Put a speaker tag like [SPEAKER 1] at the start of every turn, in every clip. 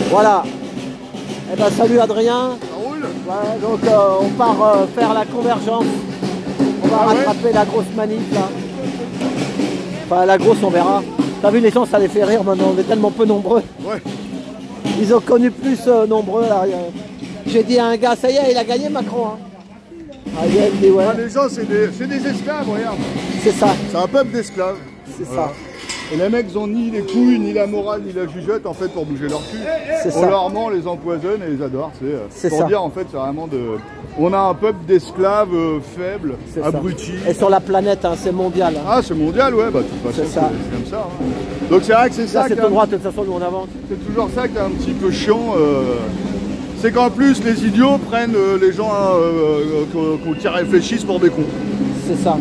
[SPEAKER 1] Voilà. Eh ben salut Adrien.
[SPEAKER 2] Ça roule?
[SPEAKER 1] Ouais, donc on part faire la convergence. On va rattraper la grosse manif là. Enfin la grosse on verra. T'as vu les gens ça les fait rire maintenant, on est tellement peu nombreux.
[SPEAKER 2] Ouais.
[SPEAKER 1] Ils ont connu plus nombreux là. J'ai dit à un gars, ça y est, il a gagné Macron. Hein. Ah, il dit, ouais.
[SPEAKER 2] Ah, les gens c'est des esclaves, regarde.
[SPEAKER 1] C'est ça.
[SPEAKER 2] C'est un peuple d'esclaves.
[SPEAKER 1] C'est
[SPEAKER 2] voilà.
[SPEAKER 1] ça.
[SPEAKER 2] Et les mecs ont ni les couilles, ni la morale, ni la jugeotte en fait pour bouger leur cul.
[SPEAKER 1] C'est
[SPEAKER 2] On
[SPEAKER 1] ça.
[SPEAKER 2] leur ment, les empoisonne et les adore. C'est pour
[SPEAKER 1] ça.
[SPEAKER 2] dire en fait c'est vraiment de. On a un peuple d'esclaves faibles, abrutis.
[SPEAKER 1] Et sur la planète, hein, c'est mondial. Hein.
[SPEAKER 2] Ah c'est mondial, ouais, bah de toute façon c'est comme ça. Hein. Donc c'est vrai que c'est ça.
[SPEAKER 1] C'est tout droit, de toute façon nous on avance.
[SPEAKER 2] C'est toujours ça qui est un petit peu chiant. C'est qu'en plus les idiots prennent les gens qui réfléchissent pour des cons.
[SPEAKER 1] C'est ça.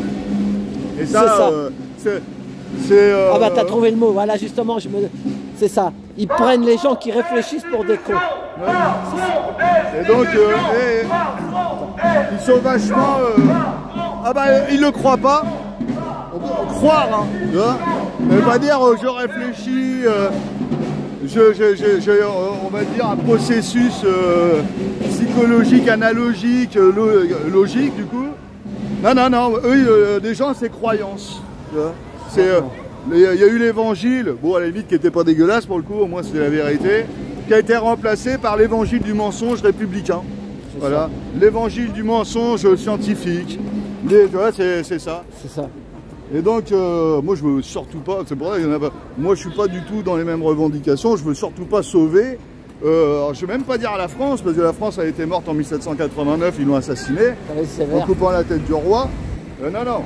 [SPEAKER 2] Et ça, c'est.
[SPEAKER 1] Ah bah t'as trouvé le mot, voilà justement, c'est ça. Ils prennent les gens qui réfléchissent pour des cons.
[SPEAKER 2] Ouais. Et donc, ils sont vachement. Ah bah ils le croient pas. On peut croire, hein. Tu vois, ça veut pas dire je réfléchis. On va dire un processus psychologique, analogique, logique du coup. Non, eux, des gens, c'est croyance. Il y a eu l'évangile, bon à la limite qui n'était pas dégueulasse pour le coup, au moins c'était la vérité, qui a été remplacé par l'évangile du mensonge républicain. Voilà, l'évangile du mensonge scientifique. Tu vois, c'est ça.
[SPEAKER 1] C'est ça.
[SPEAKER 2] Et donc, moi je veux surtout pas, c'est pour ça qu'il y en a pas. Moi je suis pas du tout dans les mêmes revendications, je veux surtout pas sauver. Alors, je ne vais même pas dire à la France, parce que la France a été morte en 1789, ils l'ont assassinée, en coupant la tête du roi. Non.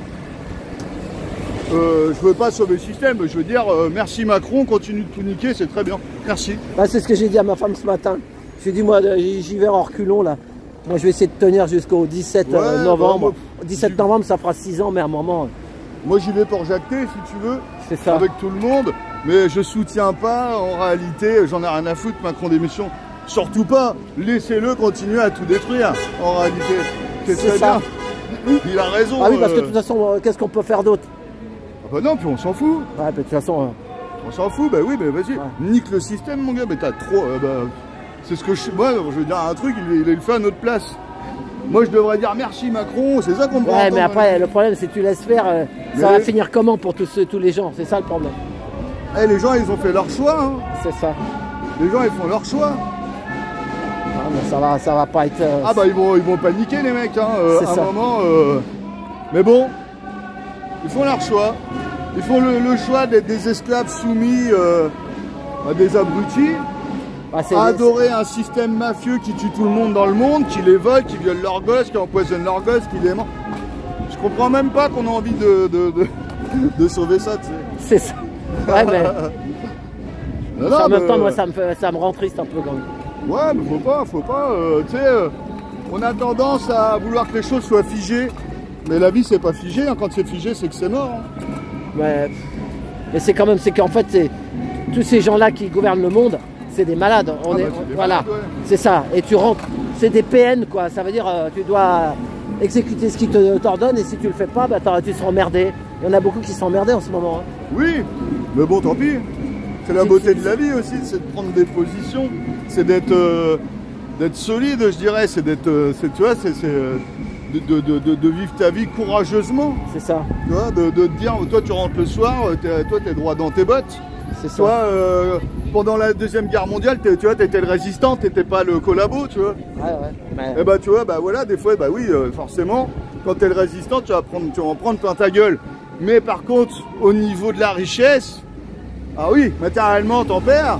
[SPEAKER 2] Je veux pas sauver le système, je veux dire merci Macron, continue de tout niquer, c'est très bien. Merci.
[SPEAKER 1] Bah, c'est ce que j'ai dit à ma femme ce matin. J'ai dit moi j'y vais en reculons là. Moi je vais essayer de tenir jusqu'au 17 novembre. Bah, 17 novembre ça fera 6 ans, mais à un moment.
[SPEAKER 2] Moi j'y vais pour jacter si tu veux.
[SPEAKER 1] C'est ça.
[SPEAKER 2] Avec tout le monde. Mais je soutiens pas, en réalité, j'en ai rien à foutre Macron démission. Surtout pas, laissez-le continuer à tout détruire, en réalité. C'est très
[SPEAKER 1] ça.
[SPEAKER 2] Bien. Il a raison.
[SPEAKER 1] Ah oui, parce que de toute façon, qu'est-ce qu'on peut faire d'autre?
[SPEAKER 2] Ah bah non, puis on s'en fout.
[SPEAKER 1] Ouais, de toute façon.
[SPEAKER 2] On s'en fout, bah oui, bah vas-y. Ouais. Nique le système, mon gars, mais t'as trop. C'est ce que moi, je veux dire un truc, il le fait à notre place. Moi, je devrais dire merci Macron, c'est ça qu'on me
[SPEAKER 1] Ouais, mais après, le problème, c'est que tu laisses faire, ça va finir comment pour tous les gens? C'est ça le problème.
[SPEAKER 2] Eh, les gens, ils ont fait leur choix. Hein.
[SPEAKER 1] C'est ça.
[SPEAKER 2] Les gens, ils font leur choix.
[SPEAKER 1] Non, mais ça va pas être...
[SPEAKER 2] Ah bah, ils vont paniquer, les mecs, hein, à un moment. Mais bon, ils font leur choix. Ils font le choix d'être des esclaves soumis à des abrutis. À adorer un système mafieux qui tue tout le monde dans le monde, qui les vole, qui viole leurs gosses, qui empoisonne leurs gosses, qui les ment. Je comprends même pas qu'on a envie de sauver ça, tu sais.
[SPEAKER 1] C'est ça. Ouais, mais...
[SPEAKER 2] non,
[SPEAKER 1] en même temps, moi, ça me rend triste un peu quand même.
[SPEAKER 2] Ouais, mais faut pas, tu sais, on a tendance à vouloir que les choses soient figées. Mais la vie, c'est pas figé, hein. Quand c'est figé, c'est que c'est mort. Hein.
[SPEAKER 1] Mais c'est quand même, c'est qu'en fait, tous ces gens-là qui gouvernent le monde, c'est des malades. Voilà, ouais. C'est ça. Et tu rentres, c'est des PN, quoi. Ça veut dire, tu dois exécuter ce qu'ils t'ordonnent, et si tu le fais pas, bah, tu seras emmerdé. Il y en a beaucoup qui sont emmerdés en ce moment. Hein.
[SPEAKER 2] Oui, mais bon, tant pis. C'est la beauté de la vie aussi, c'est de prendre des positions, c'est d'être solide, je dirais, c'est d'être, tu vois, c'est de vivre ta vie courageusement.
[SPEAKER 1] C'est ça.
[SPEAKER 2] Tu vois, de te dire, toi tu rentres le soir, toi t'es droit dans tes bottes.
[SPEAKER 1] C'est ça.
[SPEAKER 2] Toi, pendant la Deuxième Guerre mondiale, tu vois, t'étais le résistant, t'étais pas le collabo, tu vois.
[SPEAKER 1] Ouais. Mais...
[SPEAKER 2] Et bah tu vois, bah voilà, des fois, bah oui, forcément, quand t'es le résistant, tu vas en prendre plein ta gueule. Mais par contre, au niveau de la richesse, ah oui, matériellement t'en perds,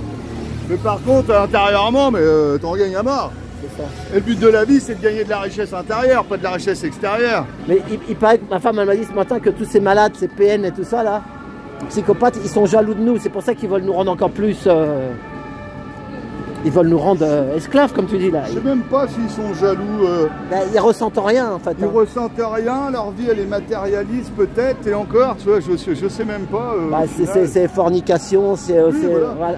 [SPEAKER 2] mais par contre, intérieurement, mais t'en gagnes à mort.
[SPEAKER 1] C'est ça.
[SPEAKER 2] Et le but de la vie, c'est de gagner de la richesse intérieure, pas de la richesse extérieure.
[SPEAKER 1] Mais il paraît que ma femme, elle m'a dit ce matin que tous ces malades, ces PN et tout ça, là, psychopathes, ils sont jaloux de nous. C'est pour ça qu'ils veulent nous rendre encore plus... Ils veulent nous rendre esclaves, comme tu dis là.
[SPEAKER 2] Je sais même pas s'ils sont jaloux.
[SPEAKER 1] Ben, ils ressentent rien en fait.
[SPEAKER 2] Ils ressentent rien, leur vie elle est matérialiste peut-être, et encore, tu vois, je sais même pas.
[SPEAKER 1] Bah, c'est fornication, c'est...
[SPEAKER 2] Oui,
[SPEAKER 1] voilà,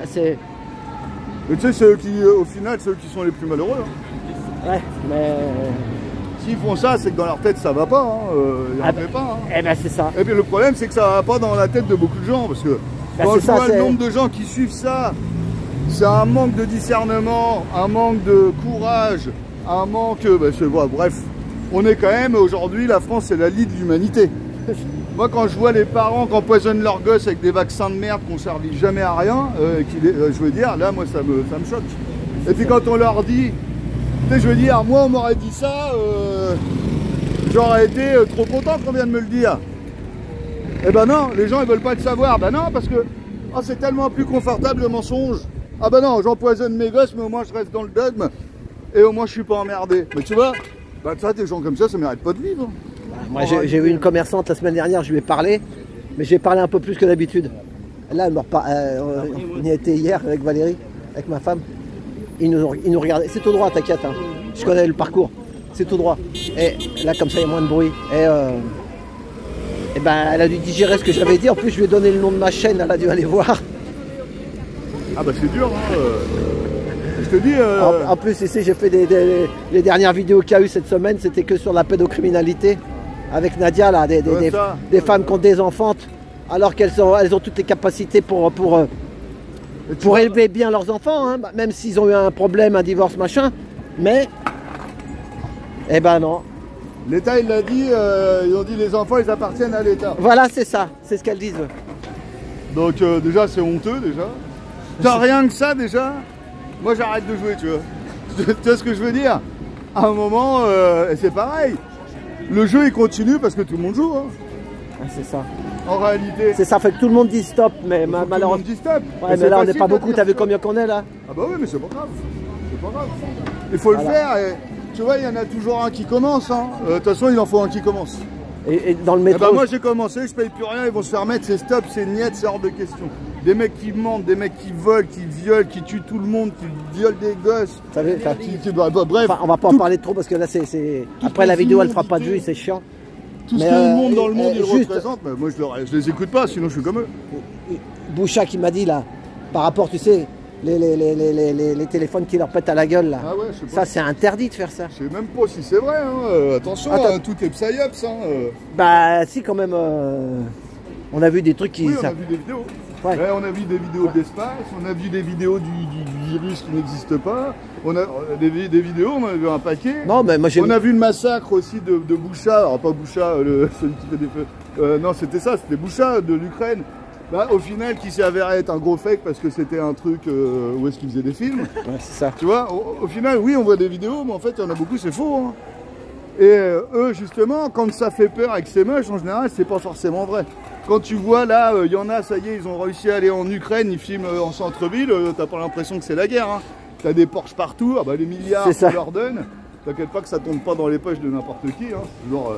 [SPEAKER 2] mais tu sais, au final, ceux qui sont les plus malheureux. Hein.
[SPEAKER 1] Ouais, mais...
[SPEAKER 2] S'ils font ça, c'est que dans leur tête ça va pas, hein. Ils en fait pas. Hein.
[SPEAKER 1] Eh ben c'est ça.
[SPEAKER 2] Et puis le problème, c'est que ça va pas dans la tête de beaucoup de gens, parce que quand je vois le nombre de gens qui suivent ça, c'est un manque de discernement, un manque de courage, un manque... bref, on est quand même, aujourd'hui, la France, c'est la lie de l'humanité. Moi, quand je vois les parents qui empoisonnent leurs gosses avec des vaccins de merde qui ne servent jamais à rien, je veux dire, là, moi, ça me choque. Et puis quand on leur dit, tu sais, je veux dire, moi, on m'aurait dit ça, j'aurais été trop content qu'on vienne me le dire. Eh ben non, les gens, ils veulent pas le savoir. Ben non, parce que oh, c'est tellement plus confortable le mensonge. Ah ben non, j'empoisonne mes gosses, mais au moins, je reste dans le dogme, et au moins, je suis pas emmerdé. Mais tu vois, bah, ça, des gens comme ça mérite pas de vivre.
[SPEAKER 1] Moi, j'ai vu une commerçante la semaine dernière, je lui ai parlé, mais j'ai parlé un peu plus que d'habitude. Là, on y était hier avec Valérie, avec ma femme. Ils nous regardaient. C'est tout droit, t'inquiète. Hein. Je connais le parcours. C'est tout droit. Et là, comme ça, il y a moins de bruit. Et ben, elle a dû digérer ce que j'avais dit. En plus, je lui ai donné le nom de ma chaîne. Elle a dû aller voir.
[SPEAKER 2] Ah bah c'est dur. Hein, je te dis.
[SPEAKER 1] En plus, ici, j'ai fait les dernières vidéos qu'il y a eu cette semaine. C'était que sur la pédocriminalité. Avec Nadia, là, des femmes qui ont des enfants, alors qu'elles ont toutes les capacités pour élever bien leurs enfants, hein, même s'ils ont eu un problème, un divorce, machin. Mais, eh ben non.
[SPEAKER 2] L'État, il l'a dit, ils ont dit les enfants, ils appartiennent à l'État.
[SPEAKER 1] Voilà, c'est ça, c'est ce qu'elles disent.
[SPEAKER 2] Donc déjà, c'est honteux, déjà. T'as rien que ça, déjà. Moi, j'arrête de jouer, tu vois. Tu vois ce que je veux dire? À un moment, c'est pareil. Le jeu il continue parce que tout le monde joue. Hein.
[SPEAKER 1] Ah, c'est ça.
[SPEAKER 2] En réalité.
[SPEAKER 1] C'est ça, fait que tout le monde dit stop, mais malheureusement.
[SPEAKER 2] Tout le monde dit stop.
[SPEAKER 1] Ouais, mais là on n'est pas beaucoup, t'as vu combien qu'on est là?
[SPEAKER 2] Ah bah oui, mais c'est pas grave. C'est pas grave. Il faut le faire et tu vois, il y en a toujours un qui commence. Hein. De toute façon, il en faut un qui commence.
[SPEAKER 1] Et dans le métro.
[SPEAKER 2] Bah moi j'ai commencé, je paye plus rien, ils vont se faire mettre, c'est stop, c'est niet, c'est hors de question. Des mecs qui mentent, des mecs qui volent, qui violent, qui tuent tout le monde, qui violent des gosses.
[SPEAKER 1] Bref. Enfin, on va pas en parler trop parce que là c'est. Après la vidéo elle fera pas de vue, c'est chiant.
[SPEAKER 2] Tout ce que le monde dans le monde il représente, mais moi je les écoute pas, sinon je suis comme eux.
[SPEAKER 1] Boucha qui m'a dit là, par rapport, tu sais, les téléphones qui leur pètent à la gueule là.
[SPEAKER 2] Ah ouais, je sais
[SPEAKER 1] Ça
[SPEAKER 2] pas.
[SPEAKER 1] c'est interdit de faire ça.
[SPEAKER 2] Je sais même pas si c'est vrai, hein. Attention, hein, tout est psyops. Hein.
[SPEAKER 1] Bah si quand même, on a vu des trucs qui...
[SPEAKER 2] Oui, on a vu des vidéos. Ouais. Ouais, on a vu des vidéos d'espace, on a vu des vidéos du virus qui n'existe pas. On a des vidéos, on a vu un paquet.
[SPEAKER 1] Non, mais moi
[SPEAKER 2] on a vu le massacre aussi de Boucha, alors pas Boucha, celui qui fait des feux. Non, c'était ça, c'était Boucha de l'Ukraine. Bah, au final, qui s'est avéré être un gros fake parce que c'était un truc où est-ce qu'ils faisaient des films.
[SPEAKER 1] Ouais, c'est ça.
[SPEAKER 2] Tu vois, au final, oui, on voit des vidéos, mais en fait, il y en a beaucoup, c'est faux. Hein. Et eux, justement, quand ça fait peur et que c'est moche, en général, c'est pas forcément vrai. Quand tu vois là, il y en a, ça y est, ils ont réussi à aller en Ukraine, ils filment en centre-ville, t'as pas l'impression que c'est la guerre. Hein. T'as des Porsche partout, ah bah, les milliards qu'on leur donne, t'inquiète pas que ça tombe pas dans les poches de n'importe qui. Hein. Genre,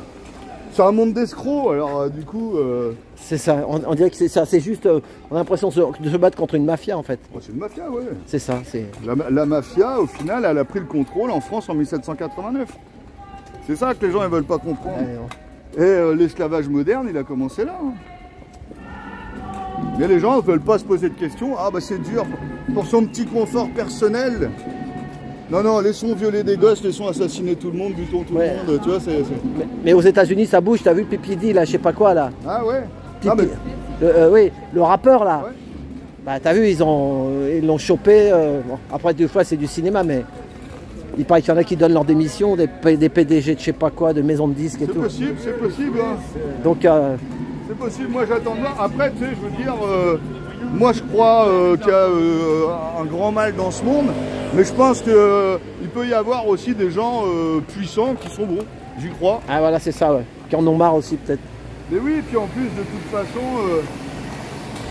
[SPEAKER 2] c'est un monde d'escrocs, alors du coup...
[SPEAKER 1] C'est ça, on dirait que c'est ça, c'est juste, on a l'impression de se battre contre une mafia en fait.
[SPEAKER 2] Oh, c'est une mafia, ouais.
[SPEAKER 1] C'est ça, c'est...
[SPEAKER 2] La mafia, au final, elle a pris le contrôle en France en 1789. C'est ça que les gens ne veulent pas comprendre. Et l'esclavage moderne, il a commencé là. Hein. Mais les gens ne veulent pas se poser de questions. Ah bah c'est dur, pour son petit confort personnel. Non, non, laissons violer des gosses, laissons assassiner tout le monde, butons tout le monde, tu vois, c'est...
[SPEAKER 1] Mais aux États-Unis ça bouge, t'as vu le P.P.D là, je sais pas quoi là.
[SPEAKER 2] Ah ouais.
[SPEAKER 1] Oui, le rappeur là.
[SPEAKER 2] Ouais.
[SPEAKER 1] Bah t'as vu, ils l'ont chopé. Bon, après deux fois c'est du cinéma, mais il paraît qu'il y en a qui donnent leur démission, des PDG de je sais pas quoi, de maisons de disques et tout.
[SPEAKER 2] C'est possible. Hein.
[SPEAKER 1] Donc
[SPEAKER 2] c'est possible, moi j'attends de voir. Après, tu sais, je veux dire, moi je crois qu'il y a un grand mal dans ce monde, mais je pense qu'il peut y avoir aussi des gens puissants qui sont bons, j'y crois.
[SPEAKER 1] Ah voilà, c'est ça, ouais. Qui en ont marre aussi peut-être.
[SPEAKER 2] Mais oui, puis en plus, de toute façon,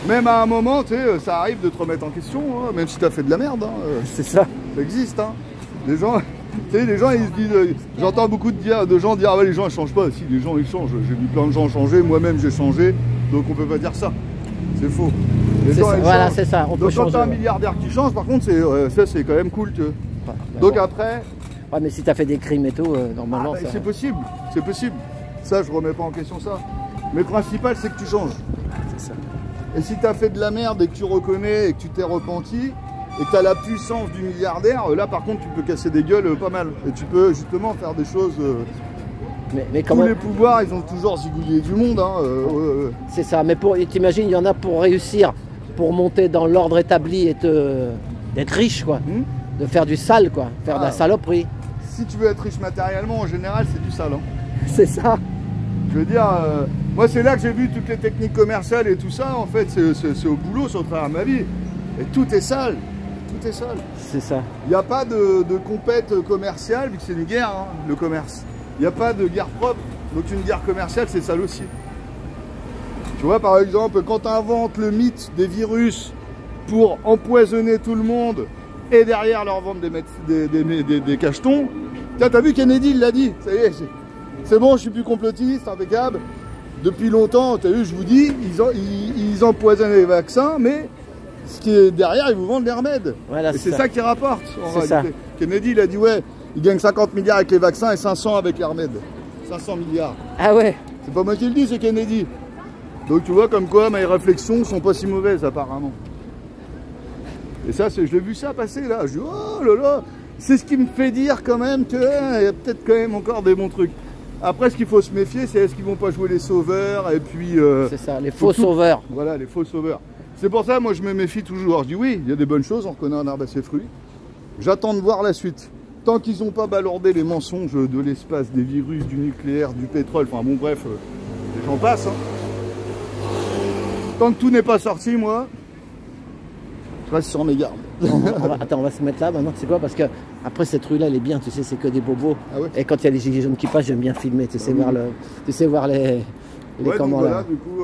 [SPEAKER 2] même à un moment, tu sais, ça arrive de te remettre en question, hein, même si tu as fait de la merde. Hein,
[SPEAKER 1] c'est ça.
[SPEAKER 2] Ça existe, hein. Les gens, tu sais, les gens, ils se disent, j'entends beaucoup de gens dire, ah ouais, les gens, ils changent pas. Si, les gens, ils changent. J'ai vu plein de gens changer, moi-même, j'ai changé, donc on peut pas dire ça. C'est faux.
[SPEAKER 1] Voilà, c'est ça. On peut changer.
[SPEAKER 2] Quand t'as un milliardaire qui change, par contre, ça, c'est quand même cool, tu vois. Ouais, donc après...
[SPEAKER 1] Ouais, mais si t'as fait des crimes et tout, normalement...
[SPEAKER 2] Ah, c'est possible, c'est possible. Ça, je remets pas en question ça. Mais le principal, c'est que tu changes.
[SPEAKER 1] C'est ça.
[SPEAKER 2] Et si tu as fait de la merde et que tu reconnais et que tu t'es repenti et que tu as la puissance du milliardaire, là par contre tu peux casser des gueules pas mal. Et tu peux justement faire des choses...
[SPEAKER 1] mais
[SPEAKER 2] tous les pouvoirs, ils ont toujours zigouillé du monde. Hein,
[SPEAKER 1] c'est ça, mais t'imagines, il y en a pour réussir, pour monter dans l'ordre établi et te d'être riche, quoi. De faire du sale, quoi. Faire de la saloperie.
[SPEAKER 2] Si tu veux être riche matériellement, en général, c'est du sale. Hein.
[SPEAKER 1] C'est ça.
[SPEAKER 2] Je veux dire, moi, c'est là que j'ai vu toutes les techniques commerciales et tout ça. En fait, c'est au boulot sur le travers de ma vie. Et tout est sale. Tout est sale.
[SPEAKER 1] C'est ça.
[SPEAKER 2] Il n'y a pas de compète commerciale, vu que c'est une guerre, hein, le commerce. Il n'y a pas de guerre propre. Donc une guerre commerciale, c'est sale aussi. Tu vois, par exemple, quand tu inventes le mythe des virus pour empoisonner tout le monde et derrière leur vendre des cachetons, t'as vu Kennedy, il l'a dit. Ça y est, c'est bon, je suis plus complotiste, impeccable. Depuis longtemps, t'as vu, je vous dis, ils empoisonnent les vaccins, mais ce qui est derrière, ils vous vendent des remèdes. Voilà, et c'est ça qui rapporte en réalité. Ça. Kennedy, il a dit, ouais, il gagne 50 milliards avec les vaccins et 500 avec les remèdes. 500 milliards.
[SPEAKER 1] Ah ouais.
[SPEAKER 2] C'est pas moi qui le dis, c'est Kennedy. Donc tu vois comme quoi mes réflexions sont pas si mauvaises apparemment. Et ça, je l'ai vu ça passer là. Je dis oh là là, c'est ce qui me fait dire quand même qu'il y a peut-être quand même encore des bons trucs. Après, ce qu'il faut se méfier, c'est est-ce qu'ils vont pas jouer les sauveurs et puis.
[SPEAKER 1] C'est ça, les faux sauveurs.
[SPEAKER 2] Voilà, les faux sauveurs. C'est pour ça, moi, je me méfie toujours. Je dis oui, il y a des bonnes choses, on reconnaît un arbre à ses fruits. J'attends de voir la suite. Tant qu'ils n'ont pas balordé les mensonges de l'espace, des virus, du nucléaire, du pétrole, enfin bon bref, les gens passent. Hein. Tant que tout n'est pas sorti, moi, je reste sur mes gardes.
[SPEAKER 1] Attends, on va se mettre là maintenant, tu sais quoi, parce que après cette rue là elle est bien, tu sais, c'est que des bobos.
[SPEAKER 2] Ah ouais.
[SPEAKER 1] Et quand il y a les gilets jaunes qui passent, j'aime bien filmer, tu sais, voir les
[SPEAKER 2] ouais,
[SPEAKER 1] comment
[SPEAKER 2] donc
[SPEAKER 1] là.
[SPEAKER 2] Voilà, du coup,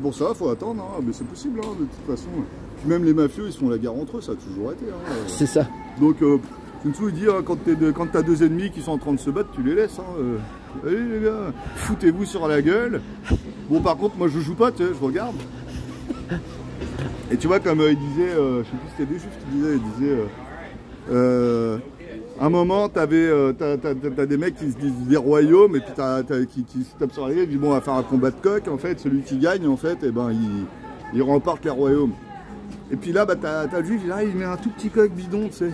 [SPEAKER 2] pour ça, faut attendre, hein. Mais c'est possible, hein, de toute façon. Puis même les mafieux, ils se font la guerre entre eux, ça a toujours été. Hein.
[SPEAKER 1] C'est ça.
[SPEAKER 2] Donc, Sun Tzu, il dit, hein, quand t'as deux ennemis qui sont en train de se battre, tu les laisses. Hein, allez les gars, foutez-vous sur la gueule. Bon, par contre, moi je joue pas, tu sais, je regarde. Et tu vois, comme il disait, je sais plus si c'était des juifs qui disaient, un moment, t'as des mecs qui se disent des royaumes, et puis qui se tapent sur la gueule, ils disent bon, on va faire un combat de coq, en fait, celui qui gagne, en fait, et ben, il remporte les royaumes. Et puis là, bah, t'as le juif, il met un tout petit coq bidon, tu sais.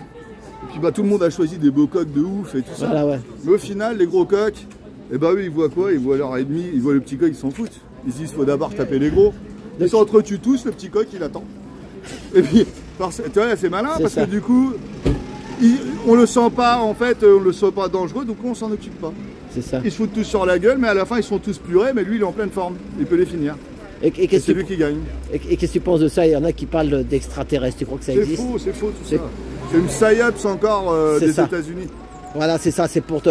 [SPEAKER 2] Et puis bah, tout le monde a choisi des beaux coqs de ouf et tout ça.
[SPEAKER 1] Voilà, ouais.
[SPEAKER 2] Mais au final, les gros coqs, et bah eux, ils voient quoi? Ils voient leur ennemi, ils voient le petit coq, ils s'en foutent. Ils se disent, faut d'abord taper les gros. Ils s'entretuent tous, le petit coq, il attend. Et puis, tu vois, c'est malin parce que du coup, on le sent pas, en fait, on le sent pas dangereux, donc on s'en occupe pas.
[SPEAKER 1] C'est ça.
[SPEAKER 2] Ils se foutent tous sur la gueule, mais à la fin, ils sont tous plurés, mais lui, il est en pleine forme. Il peut les finir. Et c'est lui qui gagne.
[SPEAKER 1] Et qu'est-ce que tu penses de ça? Il y en a qui parlent d'extraterrestres, tu crois que ça existe?
[SPEAKER 2] C'est faux tout ça. C'est une psyops encore des États-Unis.
[SPEAKER 1] Voilà, c'est ça, c'est pour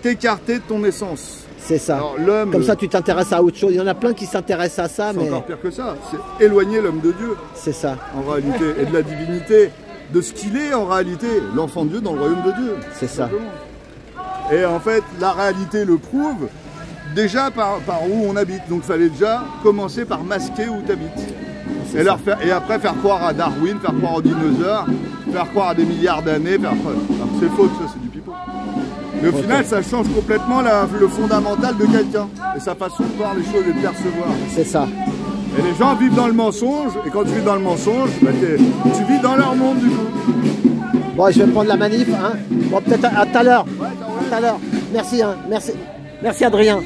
[SPEAKER 2] t'écarter de ton essence.
[SPEAKER 1] C'est ça. Alors, comme ça, tu t'intéresses à autre chose. Il y en a plein qui s'intéressent à ça, mais...
[SPEAKER 2] C'est encore pire que ça. C'est éloigner l'homme de Dieu.
[SPEAKER 1] C'est ça.
[SPEAKER 2] En réalité. Et de la divinité. De ce qu'il est en réalité. L'enfant de Dieu dans le royaume de Dieu.
[SPEAKER 1] C'est ça.
[SPEAKER 2] Et en fait, la réalité le prouve. Déjà par où on habite. Donc il fallait déjà commencer par masquer où tu habites. Et après faire croire à Darwin, faire croire aux dinosaures, faire croire à des milliards d'années. C'est faux, ça, c'est du pipeau. Mais au final, ça change complètement le fondamental de quelqu'un. Et sa façon de voir les choses et de percevoir. C'est ça. Et les gens vivent dans le mensonge. Et quand tu vis dans le mensonge, bah, tu vis dans leur monde du coup.
[SPEAKER 1] Bon, je vais prendre la manif. Hein. Bon, peut-être à tout à l'heure. Ouais, à tout à l'heure. Merci, hein. Merci. Merci Adrien.